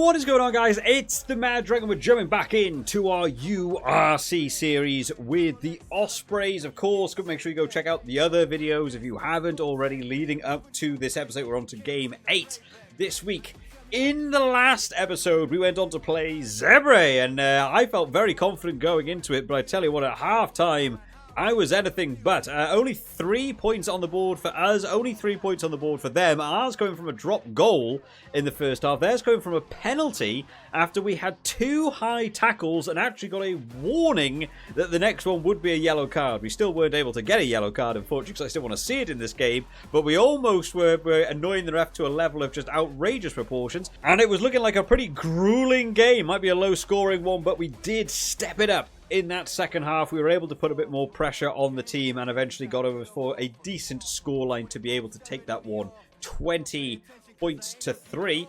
What is going on, guys? It's the Mad Dragon. We're jumping back into our URC series with the Ospreys, of course. Make sure you go check out the other videos if you haven't already leading up to this episode. We're on to Game 8 this week. In the last episode, we went on to play OSPREYS, and I felt very confident going into it, but I tell you what, at halftime, I was anything but. Only 3 points on the board for us, only 3 points on the board for them. Ours coming from a drop goal in the first half. Theirs coming from a penalty after we had 2 high tackles and actually got a warning that the next one would be a yellow card. We still weren't able to get a yellow card, unfortunately, because I still want to see it in this game. But we almost were annoying the ref to a level of just outrageous proportions. And it was looking like a pretty grueling game. Might be a low-scoring one, but we did step it up. In that second half, we were able to put a bit more pressure on the team and eventually got over for a decent scoreline to be able to take that one 20 points to 3.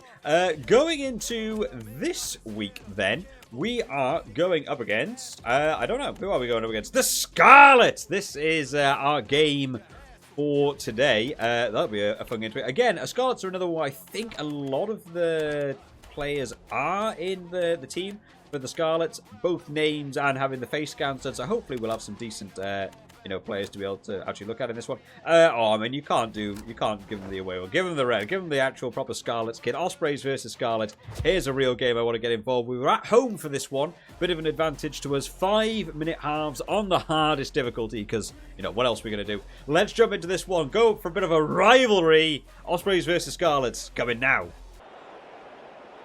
Going into this week, then, we are going up against, I don't know, who are we going up against? The SCARLETS! This is our game for today. That'll be a fun game to play. Again, SCARLETS are another one I think a lot of the players are in the team. For the SCARLETS, both names and having the face scans done, so hopefully we'll have some decent, players to be able to actually look at in this one. I mean, you can't give them the away one. Give them the red. Give them the actual proper SCARLETS kit. Ospreys versus SCARLETS. Here's a real game I want to get involved. We were at home for this one. Bit of an advantage to us. 5-minute halves on the hardest difficulty because, what else are we going to do? Let's jump into this one. Go for a bit of a rivalry. Ospreys versus SCARLETS. Coming now.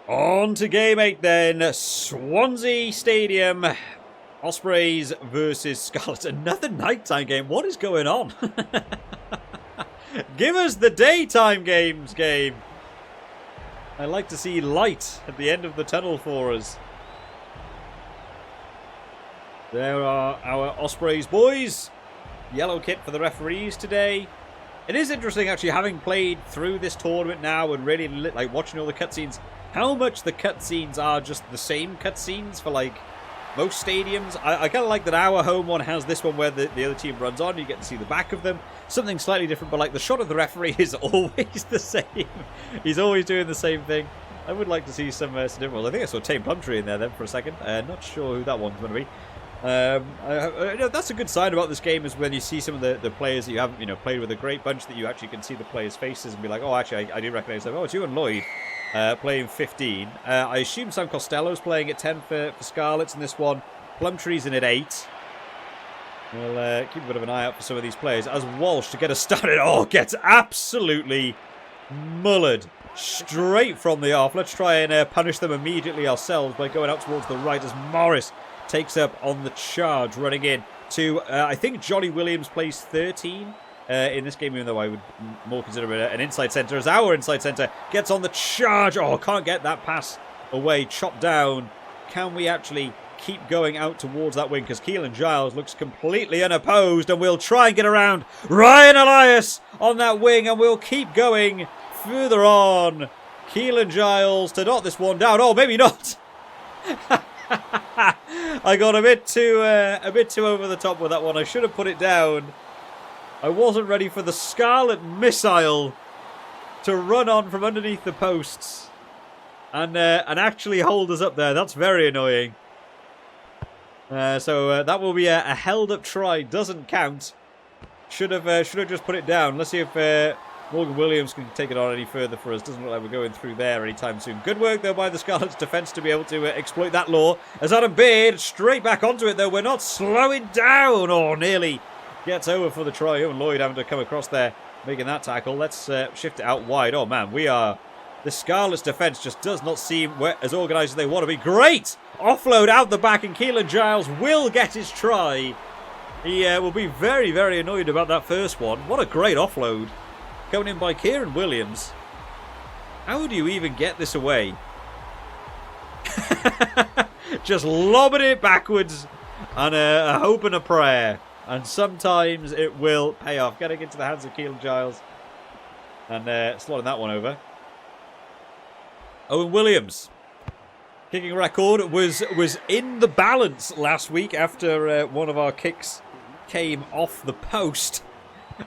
On to Game 8 then, Swansea Stadium, Ospreys versus SCARLETS. Another nighttime game, what is going on? Give us the daytime games game. I like to see light at the end of the tunnel for us. There are our Ospreys boys. Yellow kit for the referees today. It is interesting actually having played through this tournament now and really watching all the cutscenes. How much the cutscenes are just the same cutscenes for most stadiums. I kind of like that our home one has this one where the other team runs on. You get to see the back of them. Something slightly different, but the shot of the referee is always the same. He's always doing the same thing. I would like to see some different ones. I think I saw Tame Plumtree in there then for a second. Not sure who that one's going to be. That's a good sign about this game is when you see some of the players that you haven't played with a great bunch that you actually can see the players' faces and be like, oh, actually, I do recognize them. Oh, it's you and Lloyd. Playing 15. I assume Sam Costello's playing at 10 for SCARLETS in this one. Plumtree's in at 8. We'll keep a bit of an eye out for some of these players. As Walsh, to get us started, gets absolutely mullered straight from the off. Let's try and punish them immediately ourselves by going out towards the right as Morris takes up on the charge, running in to, I think Johnny Williams plays 13. In this game, even though I would more consider it an inside centre, as our inside centre gets on the charge. Oh, can't get that pass away, chopped down. Can we actually keep going out towards that wing? Because Keelan Giles looks completely unopposed, and we'll try and get around Ryan Elias on that wing, and we'll keep going further on. Keelan Giles to knock this one down. Oh, maybe not. I got a bit too over the top with that one. I should have put it down. I wasn't ready for the Scarlet missile to run on from underneath the posts and actually hold us up there. That's very annoying. So that will be a held-up try. Doesn't count. Should have just put it down. Let's see if Morgan Williams can take it on any further for us. Doesn't look like we're going through there anytime soon. Good work, though, by the Scarlet's defence to be able to exploit that law. As Adam Beard straight back onto it, though. We're not slowing down. Or nearly. Gets over for the try. Owen Lloyd having to come across there, making that tackle. Let's shift it out wide. Oh, man, the Scarlet's defence just does not seem as organised as they want to be. Great! Offload out the back, and Keelan Giles will get his try. He will be very, very annoyed about that first one. What a great offload. Coming in by Kieran Williams. How do you even get this away? Just lobbing it backwards and a hope and a prayer. And sometimes it will pay off. Getting into the hands of Keelan Giles. And slotting that one over. Owen Williams. Kicking record was in the balance last week after one of our kicks came off the post.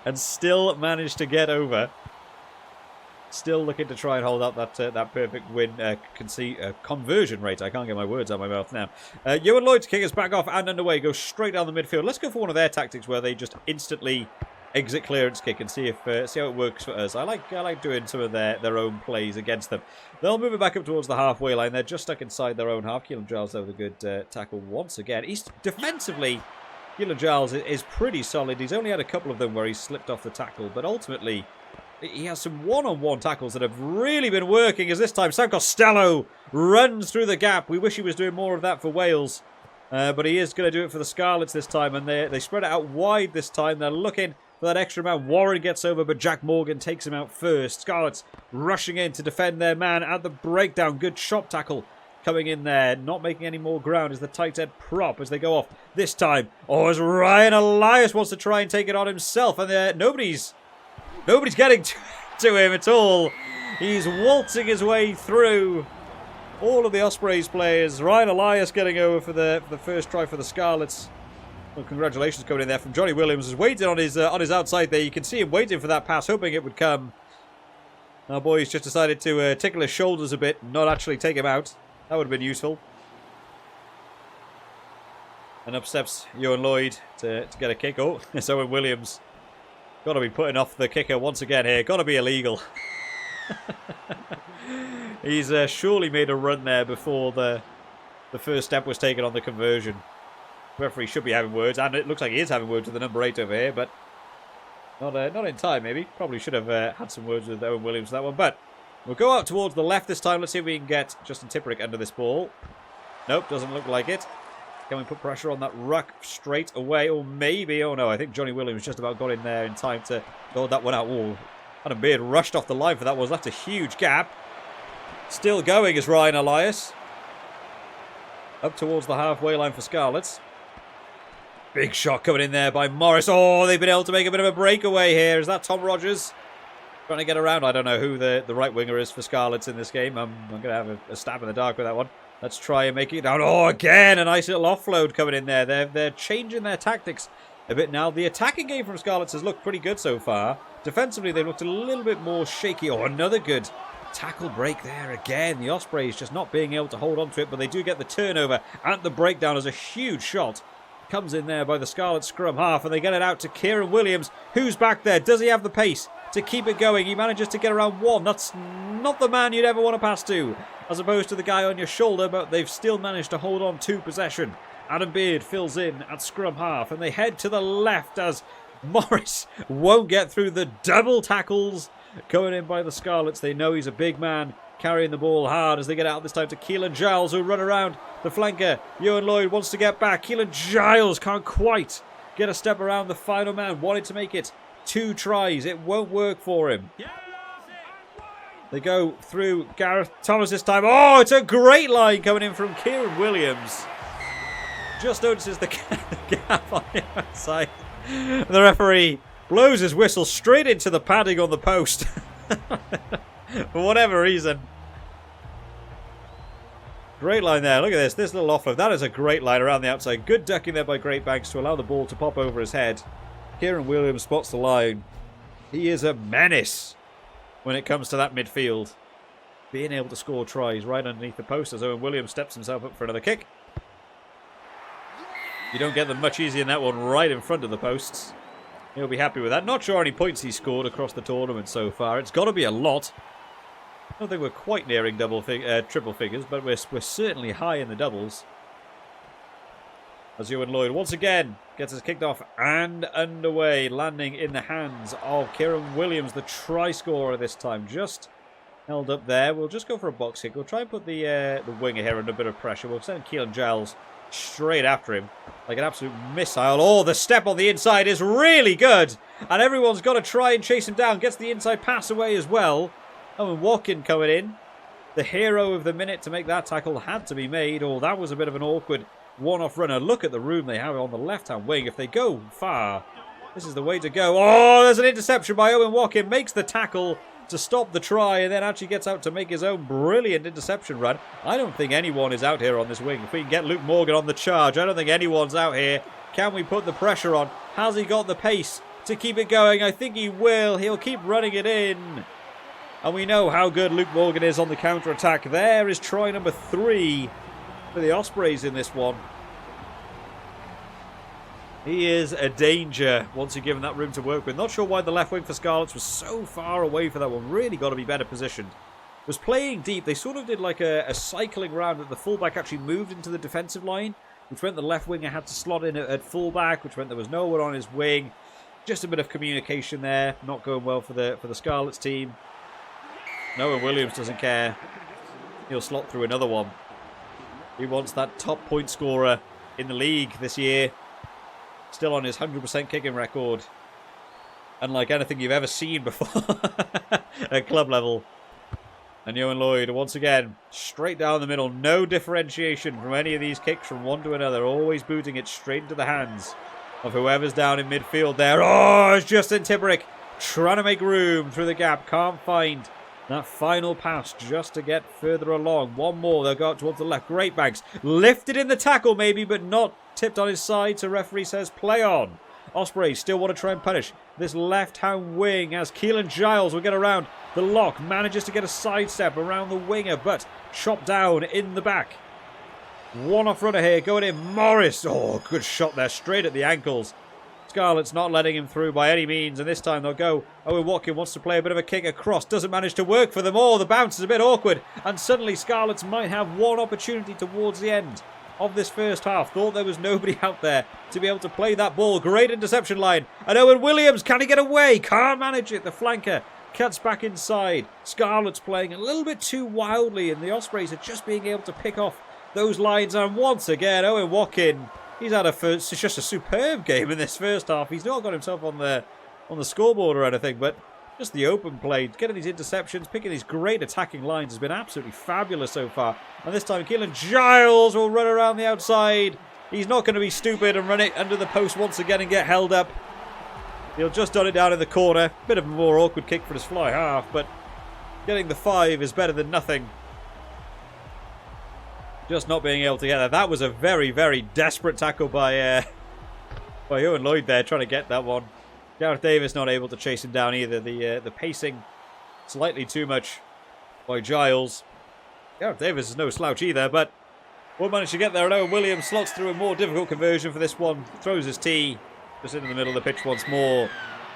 And still managed to get over. Still looking to try and hold up that perfect win conversion rate. I can't get my words out of my mouth now. Ewan Lloyd to kick us back off and underway. Go straight down the midfield. Let's go for one of their tactics where they just instantly exit clearance kick and see how it works for us. I like doing some of their own plays against them. They'll move it back up towards the halfway line. They're just stuck inside their own half. Keelan Giles there with a good tackle once again. He's defensively, Keelan Giles is pretty solid. He's only had a couple of them where he's slipped off the tackle, but ultimately he has some one-on-one tackles that have really been working, as this time Sam Costello runs through the gap. We wish he was doing more of that for Wales, but he is going to do it for the Scarlets this time, and they spread it out wide this time. They're looking for that extra man. Warren gets over, but Jack Morgan takes him out first. Scarlets rushing in to defend their man at the breakdown. Good shot tackle coming in there. Not making any more ground is the tight end prop as they go off this time. Oh, as Ryan Elias wants to try and take it on himself, and nobody's getting to him at all. He's waltzing his way through all of the Ospreys players. Ryan Elias getting over for the first try for the Scarlets. Well, congratulations coming in there from Johnny Williams. Is waiting on his outside there. You can see him waiting for that pass, hoping it would come. Our boy's just decided to tickle his shoulders a bit, not actually take him out. That would have been useful. And up steps Ewan Lloyd to get a kick. Oh, it's Owen Williams. Got to be putting off the kicker once again here. Got to be illegal. He's surely made a run there before the first step was taken on the conversion. Referee should be having words, and it looks like he is having words with the number 8 over here, but not in time maybe. Probably should have had some words with Owen Williams for that one, but we'll go out towards the left this time. Let's see if we can get Justin Tipperick under this ball. Nope, doesn't look like it. Can we put pressure on that ruck straight away? Or maybe, oh no, I think Johnny Williams just about got in there in time to hold that one out. Oh, Adam Beard rushed off the line for that one. That's a huge gap. Still going is Ryan Elias. Up towards the halfway line for Scarlets. Big shot coming in there by Morris. Oh, they've been able to make a bit of a breakaway here. Is that Tom Rogers trying to get around? I don't know who the right winger is for Scarlets in this game. I'm going to have a stab in the dark with that one. Let's try and make it down. Oh, again, a nice little offload coming in there. They're changing their tactics a bit now. The attacking game from Scarlets has looked pretty good so far. Defensively, they've looked a little bit more shaky. Oh, another good tackle break there again. The Ospreys just not being able to hold on to it, but they do get the turnover and the breakdown as a huge shot comes in there by the Scarlet scrum half, and they get it out to Kieran Williams, who's back there. Does he have the pace to keep it going? He manages to get around one. That's not the man you'd ever want to pass to, as opposed to the guy on your shoulder, but they've still managed to hold on to possession. Adam Beard fills in at scrum half, and they head to the left as Morris won't get through the double tackles going in by the Scarlets. They know he's a big man, carrying the ball hard as they get out this time to Keelan Giles, who run around the flanker. Ewan Lloyd wants to get back. Keelan Giles can't quite get a step around the final man. Wanted to make it 2 tries. It won't work for him. They go through Gareth Thomas this time. Oh, it's a great line coming in from Kieran Williams. Just notices the gap on the outside. The referee blows his whistle straight into the padding on the post. For whatever reason. Great line there. Look at this little offload. That is a great line around the outside. Good ducking there by Great Banks to allow the ball to pop over his head. Kieran Williams spots the line. He is a menace when it comes to that midfield. Being able to score tries right underneath the post as Owen Williams steps himself up for another kick. You don't get them much easier than that one right in front of the posts. He'll be happy with that. Not sure how many points he scored across the tournament so far. It's got to be a lot. I don't think we're quite nearing triple figures, but we're certainly high in the doubles. As Ewan Lloyd once again gets us kicked off and underway, landing in the hands of Kieran Williams, the try scorer this time. Just held up there. We'll just go for a box kick. We'll try and put the winger here under a bit of pressure. We'll send Keelan Giles straight after him like an absolute missile. Oh, the step on the inside is really good, and everyone's got to try and chase him down. Gets the inside pass away as well. Oh, and Walkin coming in, the hero of the minute to make that tackle, had to be made. Oh, that was a bit of an awkward one-off runner. Look at the room they have on the left-hand wing. If they go far, this is the way to go. Oh, there's an interception by Owen Walkin. Makes the tackle to stop the try, and then actually gets out to make his own brilliant interception run. I don't think anyone is out here on this wing. If we can get Luke Morgan on the charge, I don't think anyone's out here. Can we put the pressure on? Has he got the pace to keep it going? I think he will. He'll keep running it in. And we know how good Luke Morgan is on the counter-attack. There is try number 3 for the Ospreys in this one. He is a danger once you're given that room to work with. Not sure why the left wing for Scarlets was so far away for that one. Really got to be better positioned. Was playing deep. They sort of did like a cycling round that the fullback actually moved into the defensive line, which meant the left winger had to slot in at fullback, which meant there was no one on his wing. Just a bit of communication there. Not going well for the Scarlets team. Noah Williams doesn't care. He'll slot through another one. He wants that top point scorer in the league this year. Still on his 100% kicking record. Unlike anything you've ever seen before at club level. And Johan Lloyd, once again, straight down the middle. No differentiation from any of these kicks from one to another. Always booting it straight into the hands of whoever's down in midfield there. Oh, it's Justin Tipperick trying to make room through the gap. Can't find that final pass just to get further along. One more. They'll go out towards the left. Great Banks. Lifted in the tackle maybe, but not tipped on his side. So referee says play on. Ospreys still want to try and punish this left-hand wing as Keelan Giles will get around the lock. Manages to get a sidestep around the winger, but chopped down in the back. One off runner here. Going in. Morris. Oh, good shot there. Straight at the ankles. Scarlets not letting him through by any means, and this time they'll go. Owen Watkin wants to play a bit of a kick across. Doesn't manage to work for them all. The bounce is a bit awkward, and suddenly Scarlets might have one opportunity towards the end of this first half. Thought there was nobody out there to be able to play that ball. Great interception line. And Owen Williams, can he get away? Can't manage it. The flanker cuts back inside. Scarlets playing a little bit too wildly, and the Ospreys are just being able to pick off those lines. And once again, Owen Watkin, he's had it's just a superb game in this first half. He's not got himself on the scoreboard or anything, but just the open play, getting these interceptions, picking these great attacking lines has been absolutely fabulous so far. And this time, Keelan Giles will run around the outside. He's not going to be stupid and run it under the post once again and get held up. He'll just dot it down in the corner. Bit of a more awkward kick for his fly half, but getting the 5 is better than nothing. Just not being able to get that. That was a very, very desperate tackle by Owen Lloyd there, trying to get that one. Gareth Davis not able to chase him down either. The pacing slightly too much by Giles. Gareth Davis is no slouch either, but won't manage to get there. And Owen Williams slots through a more difficult conversion for this one. Throws his tee just into the middle of the pitch once more.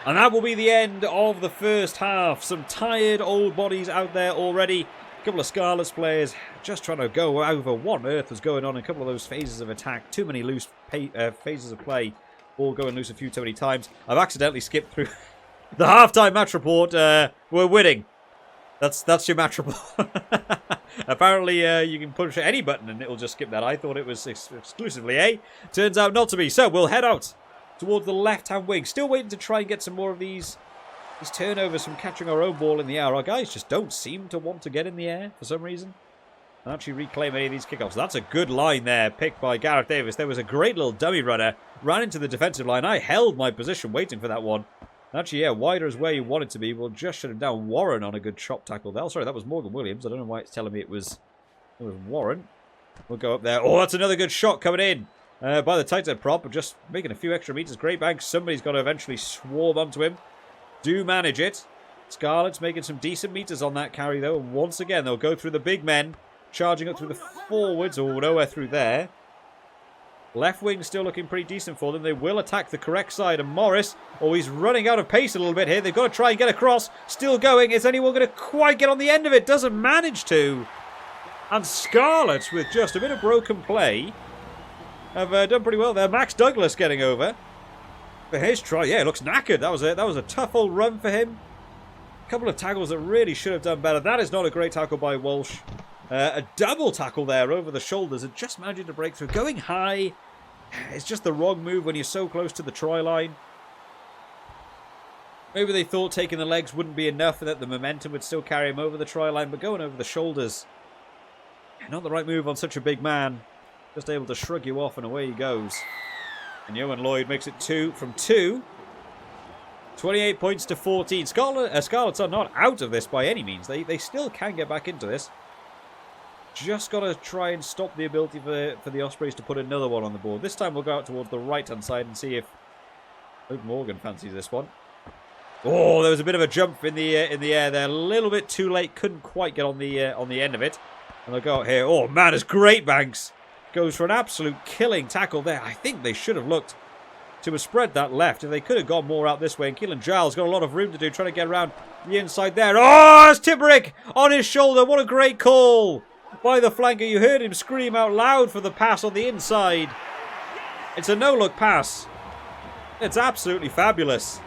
And that will be the end of the first half. Some tired old bodies out there already. A couple of Scarlets players just trying to go over what on earth was going on in a couple of those phases of attack. Too many loose phases of play. All going loose a few too many times. I've accidentally skipped through the halftime match report. We're winning. That's your match report. Apparently, you can push any button and it'll just skip that. I thought it was exclusively A. Turns out not to be. So we'll head out towards the left-hand wing. Still waiting to try and get some more of these turnovers from catching our own ball in the air. Our guys just don't seem to want to get in the air for some reason and actually reclaim any of these kickoffs. That's a good line there, picked by Gareth Davis. There was a great little dummy runner. Ran into the defensive line. I held my position waiting for that one. Actually, yeah, wider is where you want it to be. We'll just shut him down. Warren on a good chop tackle there. Oh, sorry, that was Morgan Williams. I don't know why it's telling me it was Warren. We'll go up there. Oh, that's another good shot coming in by the tight end prop. Just making a few extra meters. Great bank. Somebody's got to eventually swarm onto him. Do manage it. Scarlets making some decent meters on that carry, though. And once again, they'll go through the big men. Charging up through the forwards. Oh, nowhere through there. Left wing still looking pretty decent for them. They will attack the correct side. And Morris, oh, he's running out of pace a little bit here. They've got to try and get across. Still going. Is anyone going to quite get on the end of it? Doesn't manage to. And Scarlets, with just a bit of broken play, have done pretty well there. Max Douglas getting over for his try. Yeah, it looks knackered. That was a tough old run for him. A couple of tackles that really should have done better. That is not a great tackle by Walsh. A double tackle there over the shoulders and just managing to break through. Going high, it's just the wrong move when you're so close to the try line. Maybe they thought taking the legs wouldn't be enough and that the momentum would still carry him over the try line, but going over the shoulders, not the right move on such a big man. Just able to shrug you off and away he goes. And Johan Lloyd makes it 2 from 2. 28 points to 14. Scarlets are not out of this by any means. They still can get back into this. Just got to try and stop the ability for the Ospreys to put another one on the board. This time we'll go out towards the right-hand side and see if Luke Morgan fancies this one. Oh, there was a bit of a jump in the air there. A little bit too late. Couldn't quite get on the end of it. And they'll go out here. Oh, man, it's great. Banks goes for an absolute killing tackle there. I think they should have looked to have spread that left. If they could have gone more out this way. And Keelan Giles got a lot of room to do, trying to get around the inside there. Oh, it's Tipperick on his shoulder. What a great call by the flanker. You heard him scream out loud for the pass on the inside. It's a no-look pass. It's absolutely fabulous.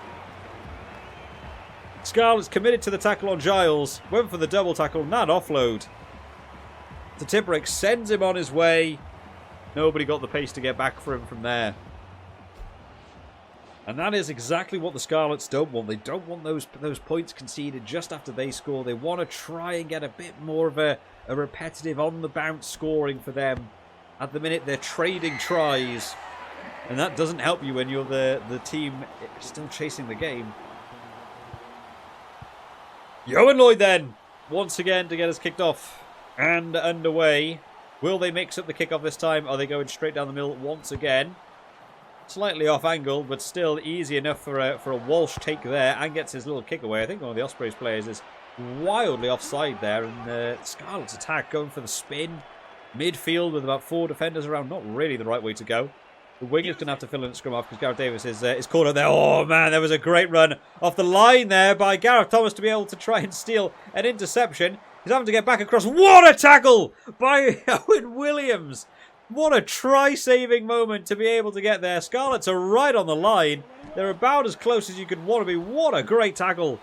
Scarlets committed to the tackle on Giles. Went for the double tackle. That offload. So Tipperick sends him on his way. Nobody got the pace to get back for him from there. And that is exactly what the Scarlets don't want. They don't want those points conceded just after they score. They want to try and get a bit more of a repetitive on-the-bounce scoring for them. At the minute, they're trading tries. And that doesn't help you when you're the team still chasing the game. Ioan Lloyd then, once again to get us kicked off and underway. Will they mix up the kickoff this time? Are they going straight down the middle once again? Slightly off angle, but still easy enough for a Walsh take there, and gets his little kick away. I think one of the Ospreys players is wildly offside there, and Scarlet's attack going for the spin. Midfield with about 4 defenders around, not really the right way to go. The winger's going to have to fill in at scrum off because Gareth Davis is caught up there. Oh, man, there was a great run off the line there by Gareth Thomas to be able to try and steal an interception. He's having to get back across. What a tackle by Owen Williams. What a try-saving moment to be able to get there. Scarlets are right on the line. They're about as close as you could want to be. What a great tackle.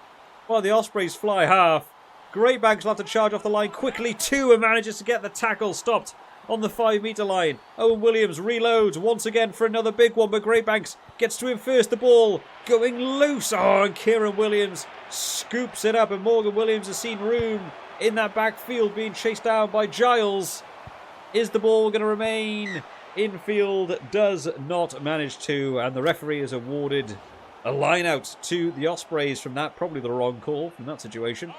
Well, the Ospreys fly half. Greybanks will have to charge off the line quickly too and manages to get the tackle stopped on the 5-metre line. Owen Williams reloads once again for another big one, but Greybanks gets to him first. The ball going loose. Oh, and Kieran Williams scoops it up, and Morgan Williams has seen room in that backfield being chased down by Giles. Is the ball going to remain infield? Does not manage to, and the referee has awarded a line out to the Ospreys from that. Probably the wrong call from that situation.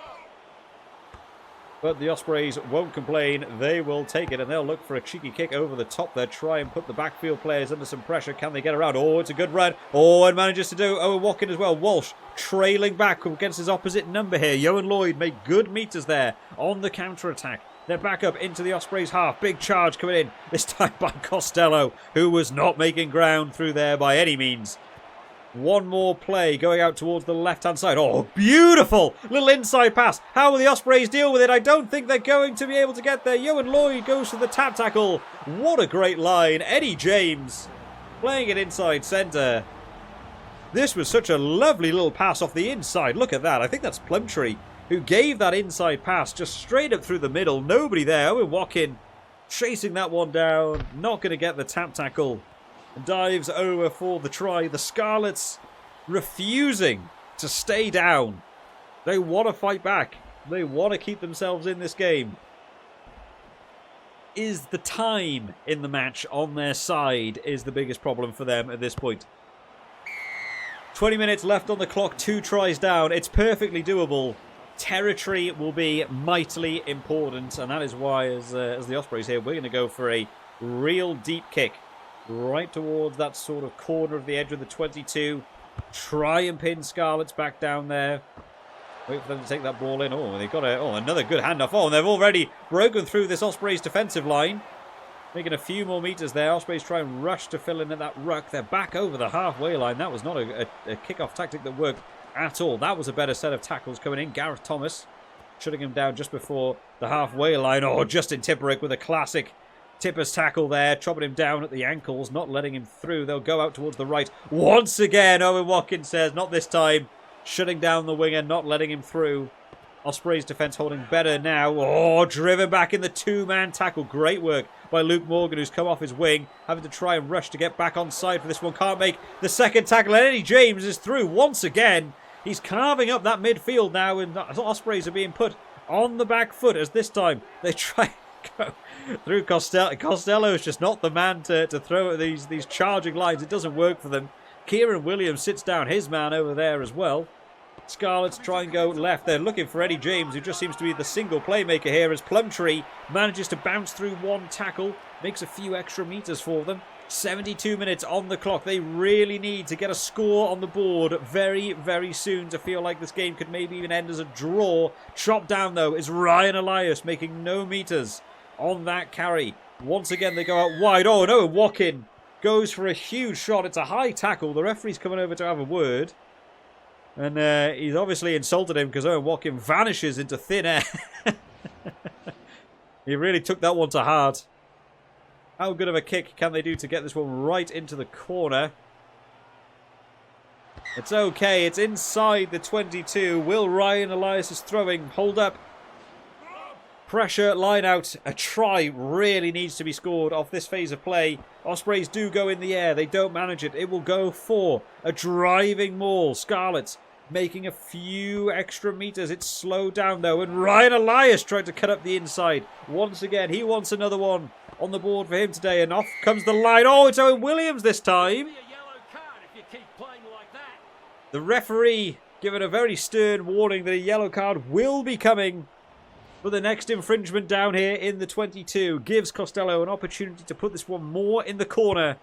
But the Ospreys won't complain. They will take it, and they'll look for a cheeky kick over the top there. Try and put the backfield players under some pressure. Can they get around? Oh, it's a good run. Oh, and manages to do. Owen Watkins as well. Walsh trailing back against his opposite number here. Ioan Lloyd made good meters there on the counter-attack. They're back up into the Ospreys half. Big charge coming in. This time by Costello, who was not making ground through there by any means. One more play going out towards the left-hand side. Oh, beautiful little inside pass. How will the Ospreys deal with it? I don't think they're going to be able to get there. Ioan Lloyd goes for the tap tackle. What a great line. Eddie James playing it inside centre. This was such a lovely little pass off the inside. Look at that. I think that's Plumtree who gave that inside pass just straight up through the middle. Nobody there. Owen Watkins chasing that one down. Not going to get the tap tackle. Dives over for the try. The Scarlets refusing to stay down. They want to fight back. They want to keep themselves in this game. Is the time in the match on their side is the biggest problem for them at this point. 20 minutes left on the clock. 2 tries down. It's perfectly doable. Territory will be mightily important, and that is why, as the Ospreys here, we're going to go for a real deep kick. Right towards that sort of corner of the edge of the 22. Try and pin Scarlets back down there. Wait for them to take that ball in. Oh, they've got another good handoff. Oh, and they've already broken through this Ospreys defensive line. Making a few more meters there. Ospreys try and rush to fill in at that ruck. They're back over the halfway line. That was not a kickoff tactic that worked at all. That was a better set of tackles coming in. Gareth Thomas shutting him down just before the halfway line. Oh, Justin Tipperick with a classic Tipper's tackle there, chopping him down at the ankles, not letting him through. They'll go out towards the right. Once again, Owen Watkins says, not this time. Shutting down the winger, not letting him through. Ospreys defence holding better now. Oh, driven back in the 2-man tackle. Great work by Luke Morgan, who's come off his wing, having to try and rush to get back on side for this one. Can't make the second tackle. And Eddie James is through once again. He's carving up that midfield now, and Ospreys are being put on the back foot as this time they try go through Costello. Costello is just not the man to throw at these charging lines. It doesn't work for them. Kieran Williams sits down his man over there as well. Scarlets try and go left. They're looking for Eddie James, who just seems to be the single playmaker here, as Plumtree manages to bounce through one tackle, makes a few extra meters for them. 72 minutes on the clock. They really need to get a score on the board very, very soon to feel like this game could maybe even end as a draw. Chopped down, though, is Ryan Elias, making no meters on that carry. Once again, they go out wide. Oh, no, Watkin goes for a huge shot. It's a high tackle. The referee's coming over to have a word. And he's obviously insulted him because Owen Watkin vanishes into thin air. He really took that one to heart. How good of a kick can they do to get this one right into the corner? It's okay. It's inside the 22. Will Ryan Elias is throwing. Hold up. Pressure, line out. A try really needs to be scored off this phase of play. Ospreys do go in the air. They don't manage it. It will go for a driving maul. Scarlets making a few extra meters. It's slowed down, though. And Ryan Elias tried to cut up the inside. Once again, he wants another one on the board for him today. And off comes the line. Oh, it's Owen Williams this time. The referee given a very stern warning that a yellow card will be coming. But the next infringement down here in the 22 gives Costello an opportunity to put this one more in the corner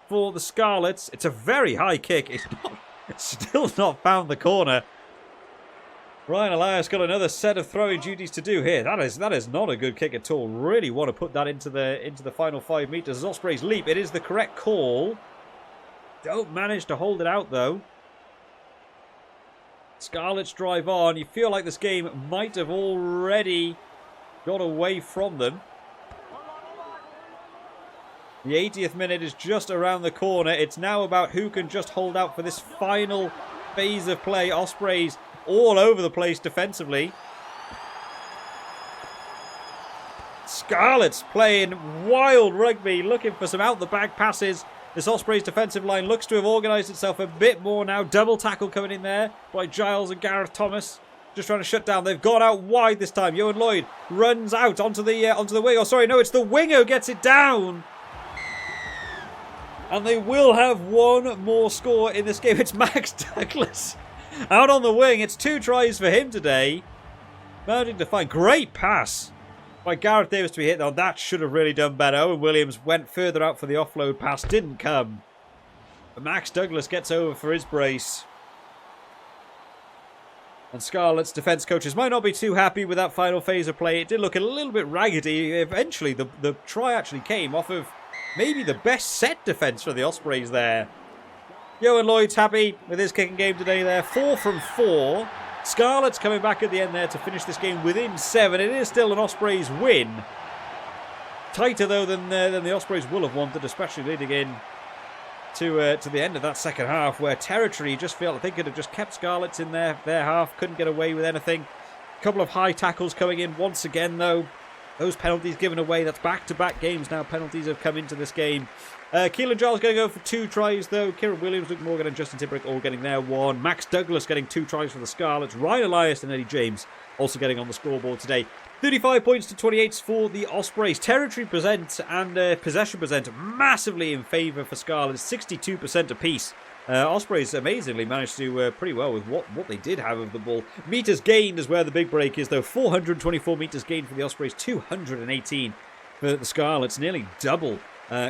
for the Scarlets. It's a very high kick. It's still not found the corner. Ryan Elias got another set of throwing duties to do here. That is not a good kick at all. Really want to put that into the final 5 meters. As Ospreys leap, it is the correct call. Don't manage to hold it out, though. Scarlets drive on. You feel like this game might have already got away from them. The 80th minute is just around the corner. It's now about who can just hold out for this final phase of play. Ospreys all over the place defensively. Scarlets playing wild rugby, looking for some out-the-back passes. This Ospreys defensive line looks to have organised itself a bit more now. Double tackle coming in there by Giles and Gareth Thomas. Just trying to shut down. They've gone out wide this time. Yohan Lloyd runs out onto the wing. Oh, sorry, no, it's the winger who gets it down. And they will have one more score in this game. It's Max Douglas out on the wing. It's 2 tries for him today. Managing to find great pass by Gareth Davis to be hit. Now that should have really done better. Owen Williams went further out for the offload pass. Didn't come. But Max Douglas gets over for his brace. And Scarlet's defence coaches might not be too happy with that final phase of play. It did look a little bit raggedy. Eventually, the try actually came off of maybe the best set defence for the Ospreys there. Yohan Lloyd's happy with his kicking game today there. 4 from 4. Scarlets coming back at the end there to finish this game within 7. It is still an Ospreys win. Tighter, though, than the Ospreys will have wanted, especially leading in to the end of that second half, where Territory just felt they could have just kept Scarlets in their half, couldn't get away with anything. A couple of high tackles coming in once again, though. Those penalties given away. That's back-to-back games now. Penalties have come into this game. Keelan Giles going to go for 2 tries, though. Kieran Williams, Luke Morgan and Justin Tipperick all getting their 1. Max Douglas getting 2 tries for the Scarlets. Ryan Elias and Eddie James also getting on the scoreboard today. 35 points to 28 for the Ospreys. Territory present and possession present massively in favour for Scarlets. 62% apiece. Ospreys amazingly managed to do pretty well with what they did have of the ball. Meters gained is where the big break is, though. 424 meters gained for the Ospreys. 218 for the Scarlets. Nearly double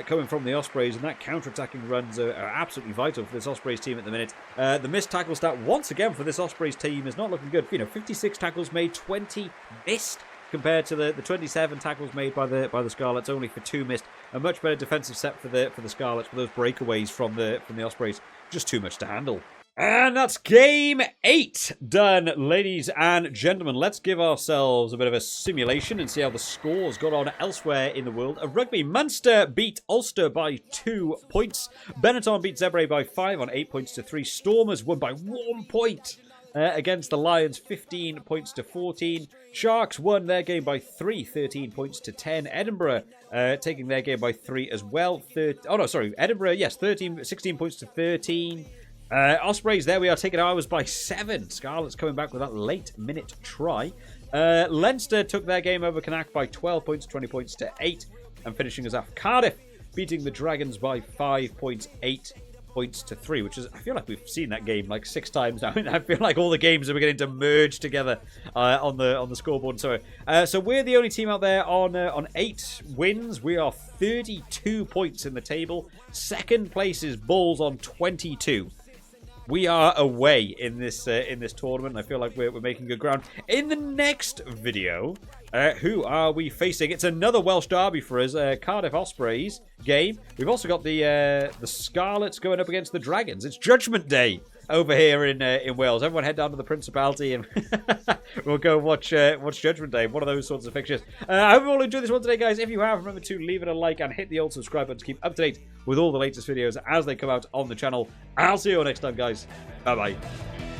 coming from the Ospreys, and that counter-attacking runs are absolutely vital for this Ospreys team at the minute. The missed tackle stat once again for this Ospreys team is not looking good. 56 tackles made, 20 missed, compared to the 27 tackles made by the Scarlets, only for 2 missed. A much better defensive set for the Scarlets, but those breakaways from the Ospreys just too much to handle. And that's game 8 done, ladies and gentlemen. Let's give ourselves a bit of a simulation and see how the scores got on elsewhere in the world of rugby. Munster beat Ulster by 2 points. Benetton beat Zebre by 5 on 8 points to 3. Stormers won by 1 point against the Lions, 15 points to 14. Sharks won their game by 3, 13 points to 10. Edinburgh taking their game by 3 as well. Edinburgh, 16 points to 13. Ospreys, there we are, taking ours by 7. Scarlets coming back with that late-minute try. Leinster took their game over Connacht by 12 points, 20 points to 8. And finishing us off, Cardiff beating the Dragons by 5 points, 8 points to 3, which is, I feel like we've seen that game like 6 times now. I feel like all the games are beginning to merge together on the scoreboard. So we're the only team out there on 8 wins. We are 32 points in the table. Second place is Bulls on 22. We are away in this tournament, and I feel like we're making good ground. In the next video, who are we facing? It's another Welsh derby for us, Cardiff Ospreys game. We've also got the Scarlets going up against the Dragons. It's Judgment Day over here in Wales. Everyone head down to the Principality and we'll go watch Judgment Day. One of those sorts of fixtures. I hope you all enjoyed this one today, guys. If you have, remember to leave it a like and hit the old subscribe button to keep up to date with all the latest videos as they come out on the channel. I'll see you all next time, guys. Bye-bye.